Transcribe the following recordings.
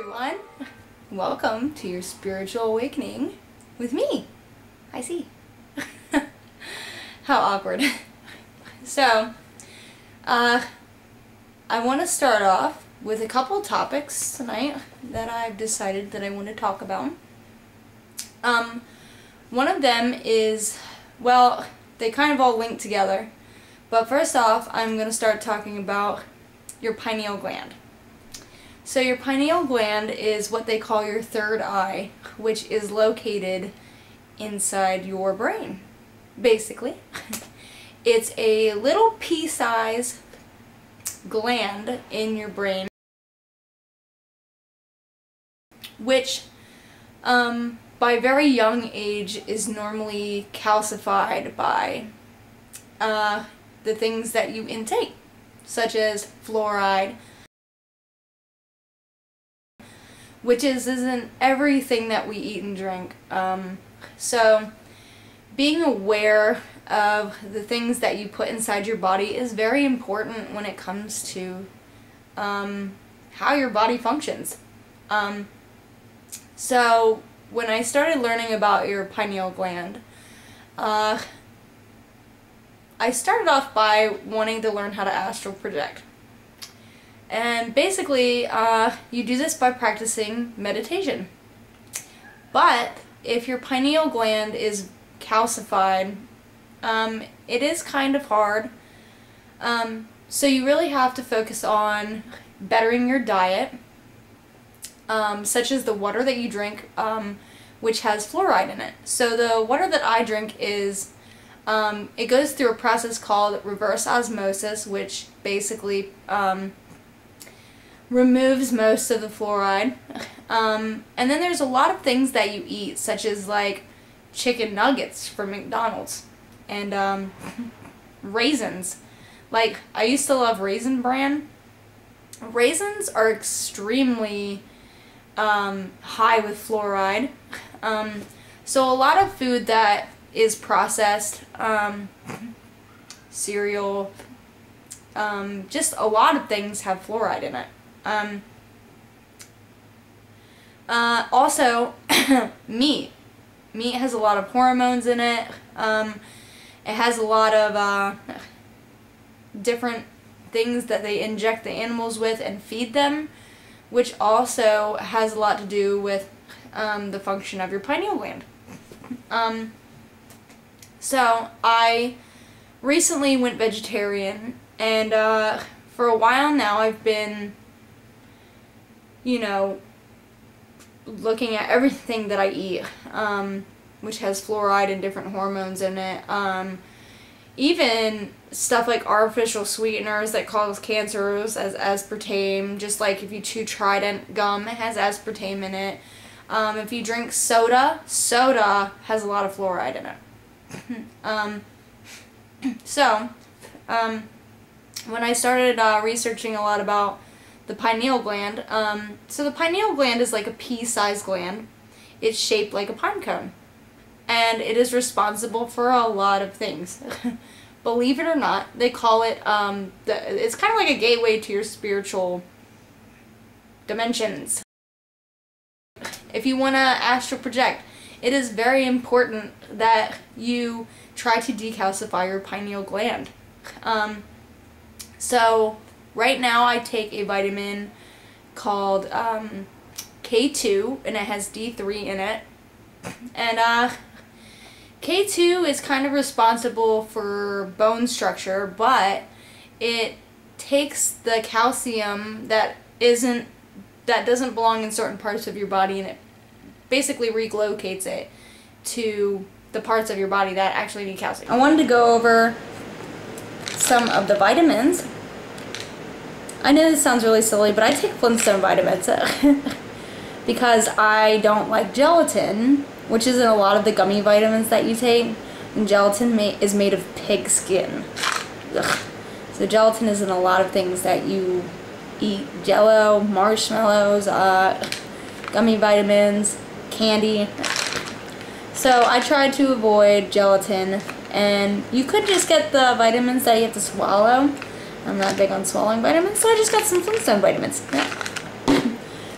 everyone. Welcome to your spiritual awakening with me. I see. How awkward. So, I want to start off with a couple topics tonight that I've decided that I want to talk about. One of them is, well, they kind of all link together. But first off, I'm going to start talking about your pineal gland. So your pineal gland is what they call your third eye, which is located inside your brain, basically. It's a little pea-sized gland in your brain, which by very young age is normally calcified by the things that you intake, such as fluoride, which isn't everything that we eat and drink. So being aware of the things that you put inside your body is very important when it comes to how your body functions. So when I started learning about your pineal gland, I started off by wanting to learn how to astral project. And basically, you do this by practicing meditation. But if your pineal gland is calcified, it is kind of hard. So you really have to focus on bettering your diet, such as the water that you drink, which has fluoride in it. So the water that I drink is, it goes through a process called reverse osmosis, which basically removes most of the fluoride. And then there's a lot of things that you eat, such as like chicken nuggets from McDonald's and raisins. Like, I used to love Raisin Bran. Raisins are extremely high with fluoride. So a lot of food that is processed, cereal, just a lot of things have fluoride in it. Also, meat. Meat has a lot of hormones in it. It has a lot of different things that they inject the animals with and feed them, which also has a lot to do with the function of your pineal gland. So I recently went vegetarian, and for a while now I've been, you know, looking at everything that I eat, which has fluoride and different hormones in it. Even stuff like artificial sweeteners that cause cancers, as aspartame. Just like if you chew Trident gum, it has aspartame in it. If you drink soda has a lot of fluoride in it. So when I started researching a lot about the pineal gland, so the pineal gland is like a pea-sized gland. It's shaped like a pine cone, and it is responsible for a lot of things. Believe it or not, they call it, it's kind of like a gateway to your spiritual dimensions. If you want to astral project, it is very important that you try to decalcify your pineal gland. So right now I take a vitamin called K2, and it has D3 in it. And K2 is kind of responsible for bone structure, but it takes the calcium that doesn't belong in certain parts of your body, and it basically relocates it to the parts of your body that actually need calcium. I wanted to go over some of the vitamins. I know this sounds really silly, but I take Flintstone vitamins because I don't like gelatin, which is in a lot of the gummy vitamins that you take. And gelatin is made of pig skin. Ugh. So gelatin is in a lot of things that you eat. Jello, marshmallows, gummy vitamins, candy. So I tried to avoid gelatin, and you could just get the vitamins that you have to swallow. I'm not big on swallowing vitamins, so I just got some Flintstone vitamins. Yeah.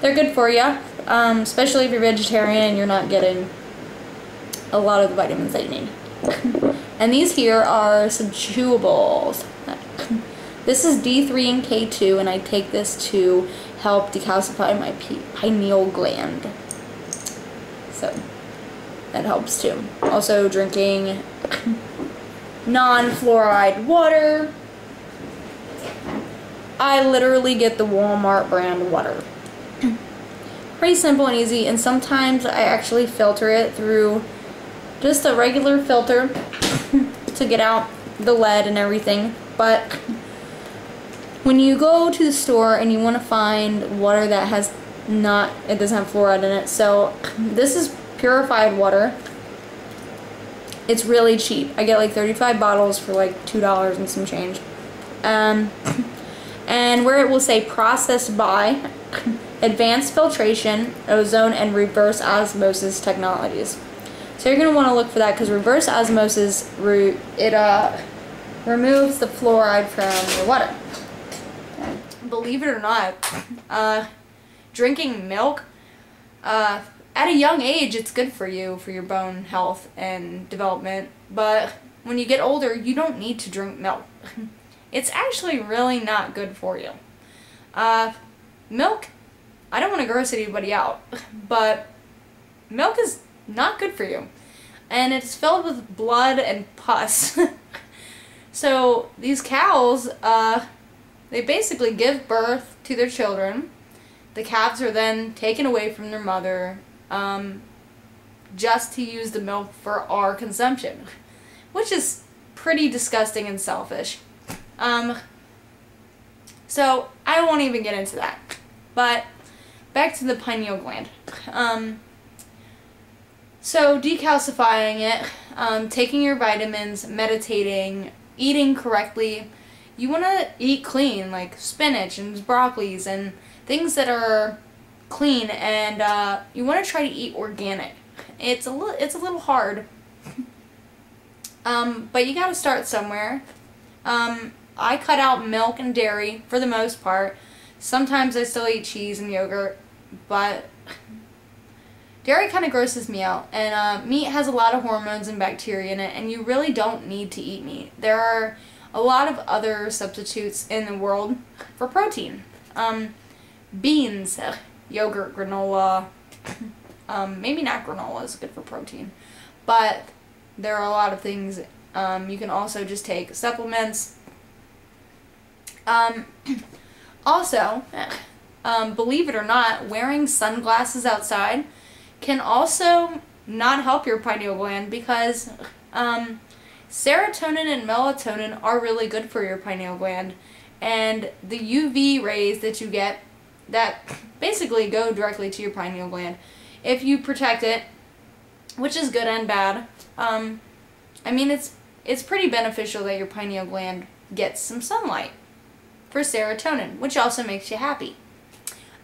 they're good for you, especially if you're vegetarian and you're not getting a lot of the vitamins that you need. And these here are some chewables. This is D3 and K2, and I take this to help decalcify my pineal gland. So that helps too. Also drinking non-fluoride water. I literally get the Walmart brand water. Pretty simple and easy, and sometimes I actually filter it through just a regular filter to get out the lead and everything. But when you go to the store and you want to find water that has it doesn't have fluoride in it, so this is purified water. It's really cheap. I get like 35 bottles for like $2 and some change. And where it will say processed by advanced filtration, ozone, and reverse osmosis technologies. So you're going to want to look for that, because reverse osmosis, removes the fluoride from your water. Believe it or not, drinking milk, at a young age, it's good for you, for your bone health and development. But when you get older, you don't need to drink milk. It's actually really not good for you. Milk, I don't want to gross anybody out, but milk is not good for you. And it's filled with blood and pus. So these cows, they basically give birth to their children. The calves are then taken away from their mother just to use the milk for our consumption, which is pretty disgusting and selfish. So I won't even get into that. But back to the pineal gland. So decalcifying it, taking your vitamins, meditating, eating correctly. You want to eat clean, like spinach and broccolis and things that are clean, and you want to try to eat organic. It's a little hard, but you got to start somewhere. I cut out milk and dairy for the most part. Sometimes I still eat cheese and yogurt, but dairy kind of grosses me out, and meat has a lot of hormones and bacteria in it, and you really don't need to eat meat. There are a lot of other substitutes in the world for protein. Beans, yogurt, granola, maybe not granola is good for protein, but there are a lot of things. You can also just take supplements. Also, believe it or not, wearing sunglasses outside can also not help your pineal gland, because serotonin and melatonin are really good for your pineal gland, and the UV rays that you get that basically go directly to your pineal gland, if you protect it, which is good and bad. I mean, it's pretty beneficial that your pineal gland gets some sunlight for serotonin, which also makes you happy.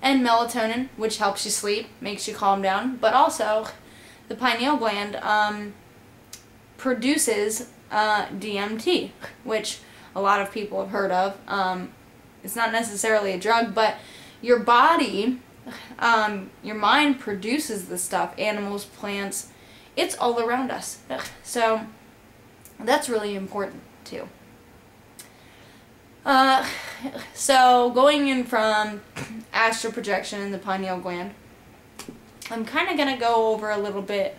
And melatonin, which helps you sleep, makes you calm down, but also the pineal gland produces DMT, which a lot of people have heard of. It's not necessarily a drug, but your body, your mind produces this stuff. Animals, plants, it's all around us. So that's really important too. So going in from astral projection in the pineal gland, I'm kind of going to go over a little bit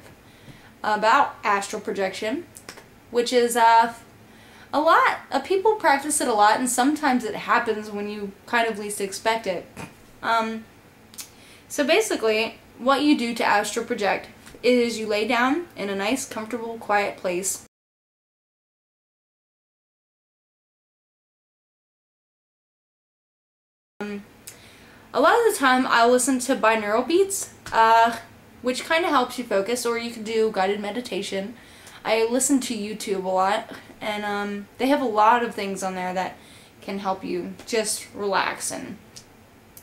about astral projection, which is a lot of people practice it a lot, and sometimes it happens when you kind of least expect it. So basically what you do to astral project is you lay down in a nice, comfortable, quiet place. A lot of the time I'll listen to binaural beats, which kind of helps you focus, or you can do guided meditation. I listen to YouTube a lot, and they have a lot of things on there that can help you just relax. And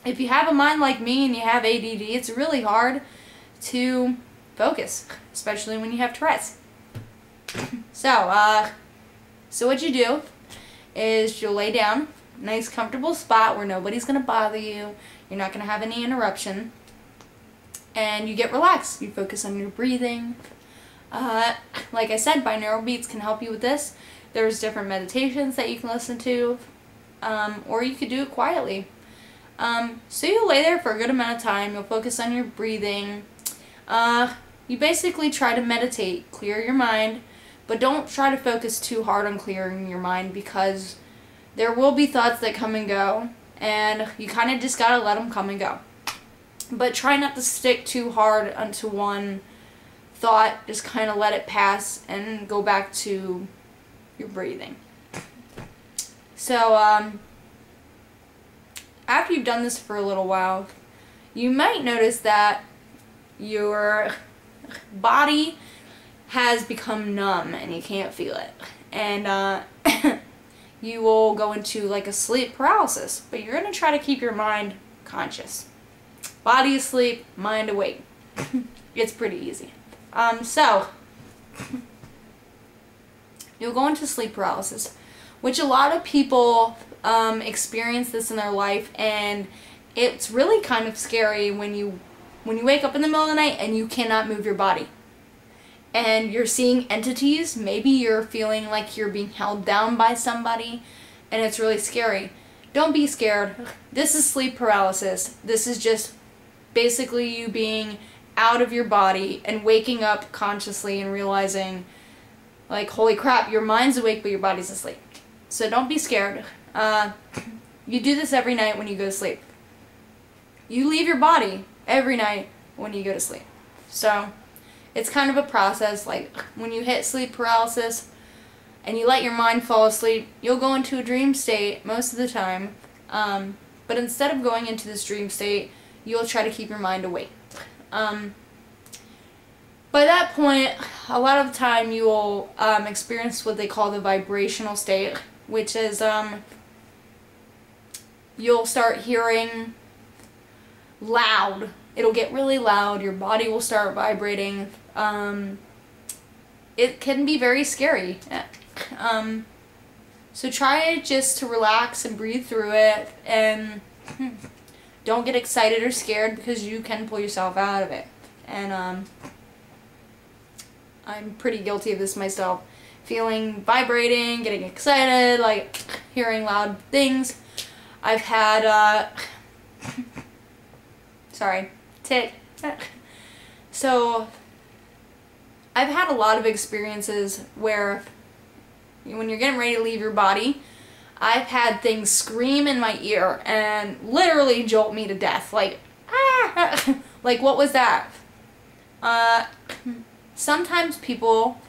if you have a mind like me and you have ADD, it's really hard to focus, especially when you have Tourette's. So what you do is you'll lay down, nice comfortable spot where nobody's going to bother you. You're not going to have any interruption. And you get relaxed. You focus on your breathing. Like I said, binaural beats can help you with this. There's different meditations that you can listen to. Or you could do it quietly. So you'll lay there for a good amount of time. You'll focus on your breathing. You basically try to meditate, clear your mind, but don't try to focus too hard on clearing your mind, because there will be thoughts that come and go, and you kind of just gotta let them come and go. But try not to stick too hard onto one thought. Just kind of let it pass and go back to your breathing. So, after you've done this for a little while, you might notice that your body has become numb and you can't feel it. And you will go into like a sleep paralysis. But you're going to try to keep your mind conscious. Body asleep, mind awake. It's pretty easy. So, you'll go into sleep paralysis, which a lot of people experience this in their life, and it's really kind of scary when you wake up in the middle of the night and you cannot move your body. And you're seeing entities. Maybe you're feeling like you're being held down by somebody, and it's really scary. Don't be scared. This is sleep paralysis. This is just basically you being out of your body and waking up consciously and realizing, like, holy crap, your mind's awake but your body's asleep. So don't be scared. You do this every night when you go to sleep. You leave your body every night when you go to sleep. So it's kind of a process. Like when you hit sleep paralysis and you let your mind fall asleep, you'll go into a dream state most of the time. But instead of going into this dream state, you'll try to keep your mind awake. By that point, a lot of the time you will experience what they call the vibrational state, which is you'll start hearing loud. It'll get really loud. Your body will start vibrating. It can be very scary. So try just to relax and breathe through it, and don't get excited or scared, because you can pull yourself out of it. And I'm pretty guilty of this myself. Feeling vibrating, getting excited, like hearing loud things. I've had, sorry, So, I've had a lot of experiences where when you're getting ready to leave your body, I've had things scream in my ear and literally jolt me to death. Like, ah! Like, what was that? Sometimes people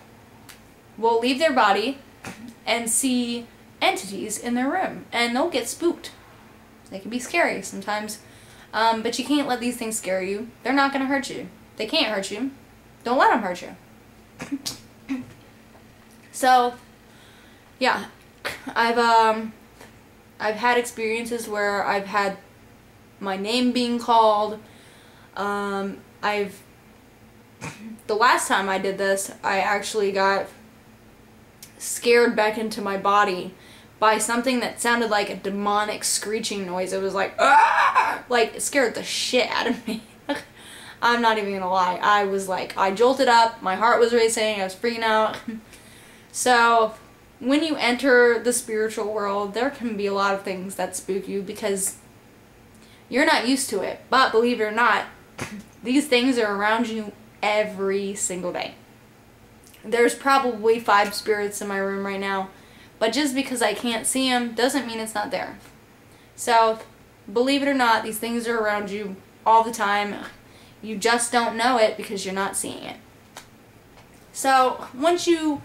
will leave their body and see entities in their room, and they'll get spooked. They can be scary sometimes, but you can't let these things scare you. They're not going to hurt you. They can't hurt you. Don't let them hurt you. So, yeah, I've had experiences where I've had my name being called. The last time I did this, I actually got scared back into my body by something that sounded like a demonic screeching noise. It was like, ah! Like, it scared the shit out of me. I'm not even gonna lie. I was like, I jolted up, my heart was racing, I was freaking out. So, when you enter the spiritual world, there can be a lot of things that spook you because you're not used to it. But believe it or not, these things are around you every single day. There's probably 5 spirits in my room right now, but just because I can't see them doesn't mean it's not there. So, believe it or not, these things are around you all the time. You just don't know it because you're not seeing it. So, once you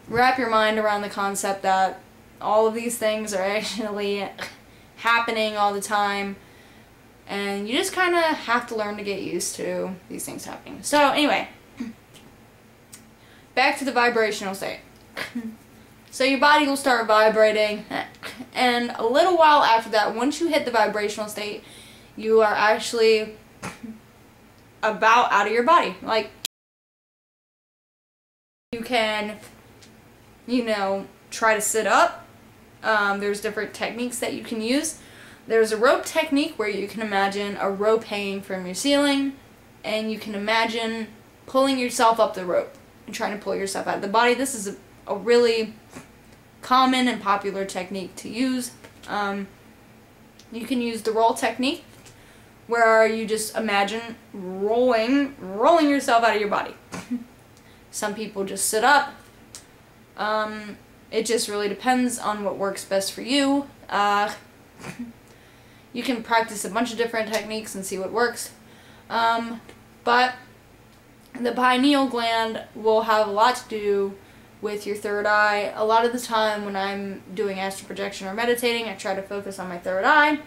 wrap your mind around the concept that all of these things are actually happening all the time, and you just kind of have to learn to get used to these things happening. So, anyway, back to the vibrational state. So your body will start vibrating, and a little while after that, once you hit the vibrational state, you are actually about out of your body. Like, you can, you know, try to sit up. There's different techniques that you can use. There's a rope technique where you can imagine a rope hanging from your ceiling, and you can imagine pulling yourself up the rope and trying to pull yourself out of the body. This is a really common and popular technique to use. You can use the roll technique, where you just imagine rolling yourself out of your body. Some people just sit up. It just really depends on what works best for you. You can practice a bunch of different techniques and see what works. But the pineal gland will have a lot to do with your third eye. A lot of the time when I'm doing astral projection or meditating, I try to focus on my third eye.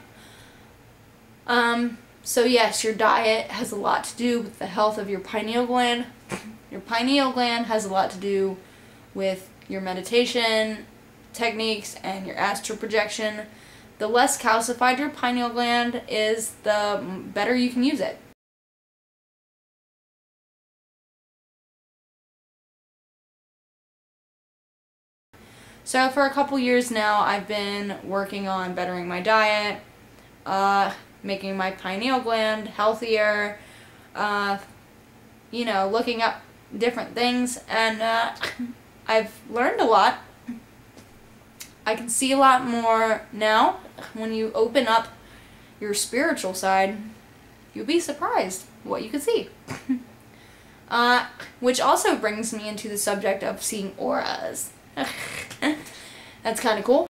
So yes, your diet has a lot to do with the health of your pineal gland. Your pineal gland has a lot to do with your meditation techniques and your astral projection. The less calcified your pineal gland is, the better you can use it. So for a couple years now, I've been working on bettering my diet, making my pineal gland healthier, you know, looking up different things, and I've learned a lot. I can see a lot more now. When you open up your spiritual side, you'll be surprised what you can see. Which also brings me into the subject of seeing auras. That's kind of cool.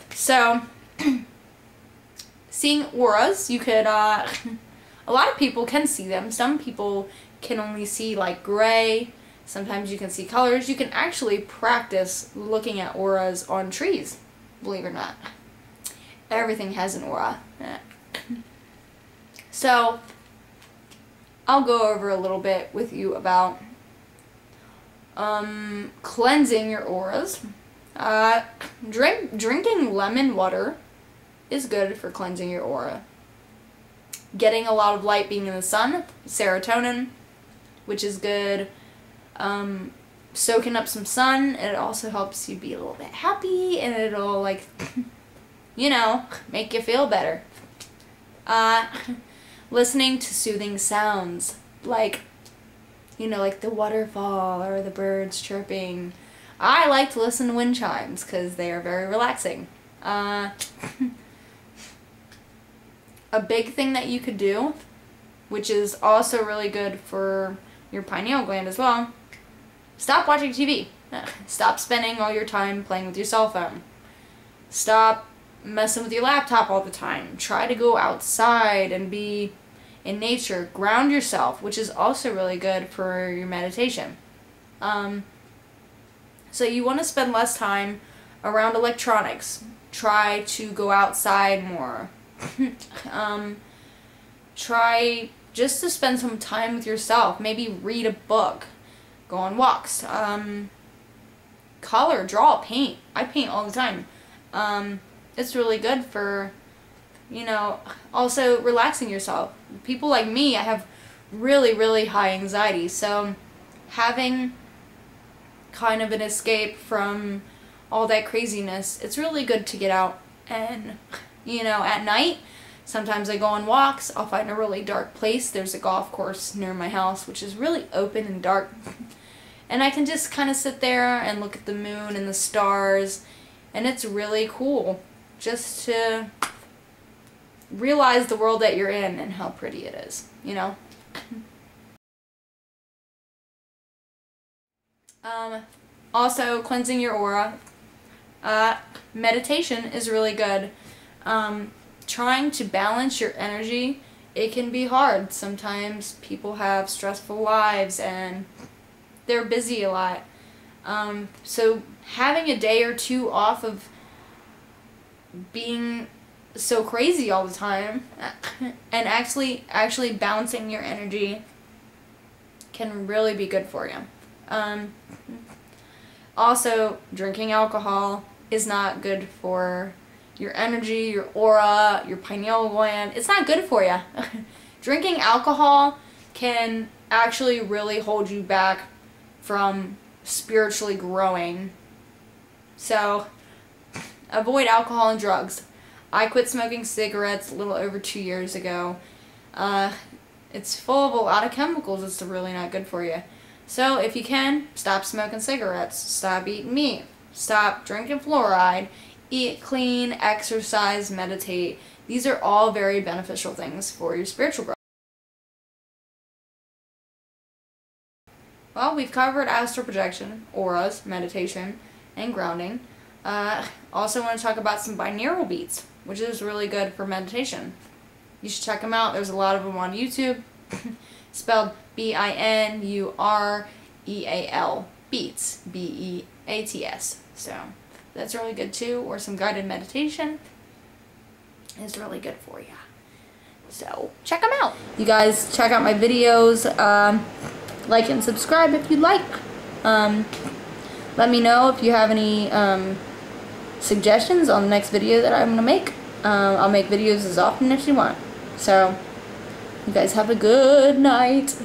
So, seeing auras, you could, a lot of people can see them. Some people can only see like gray. Sometimes you can see colors. You can actually practice looking at auras on trees, believe it or not. Everything has an aura. So, I'll go over a little bit with you about cleansing your auras. Drinking lemon water is good for cleansing your aura. Getting a lot of light, being in the sun, serotonin, which is good. Soaking up some sun, it also helps you be a little bit happy, and it'll, like, you know, make you feel better. Listening to soothing sounds, like, you know, like the waterfall or the birds chirping. I like to listen to wind chimes because they are very relaxing. A big thing that you could do, which is also really good for your pineal gland as well, stop watching TV. Stop spending all your time playing with your cell phone. Stop messing with your laptop all the time. Try to go outside and be in nature. Ground yourself, which is also really good for your meditation. So you want to spend less time around electronics. Try to go outside more. Try just to spend some time with yourself. Maybe read a book. Go on walks. Color, draw, paint. I paint all the time. It's really good for, you know, also relaxing yourself. People like me, I have really, really high anxiety. So having kind of an escape from all that craziness, it's really good to get out. And, you know, at night, sometimes I go on walks. I'll find a really dark place. There's a golf course near my house, which is really open and dark. And I can just kind of sit there and look at the moon and the stars. And it's really cool just to realize the world that you're in and how pretty it is, you know? Also, cleansing your aura. Meditation is really good. Trying to balance your energy, it can be hard. Sometimes people have stressful lives and they're busy a lot. So having a day or two off of being so crazy all the time and actually balancing your energy can really be good for you. Also, drinking alcohol is not good for your energy, your aura, your pineal gland. It's not good for you. Drinking alcohol can actually really hold you back from spiritually growing. So avoid alcohol and drugs. I quit smoking cigarettes a little over 2 years ago. It's full of a lot of chemicals. It's really not good for you. So if you can, stop smoking cigarettes, stop eating meat, stop drinking fluoride, eat clean, exercise, meditate. These are all very beneficial things for your spiritual growth. Well, we've covered astral projection, auras, meditation, and grounding. Also want to talk about some binaural beats, which is really good for meditation. You should check them out. There's a lot of them on YouTube. Spelled B-I-N-U-R-E-A-L. Beats. B-E-A-T-S. So that's really good too. Or some guided meditation is really good for you. So check them out. You guys check out my videos. Like and subscribe if you'd like. Let me know if you have any suggestions on the next video that I'm going to make. I'll make videos as often as you want. So, you guys have a good night.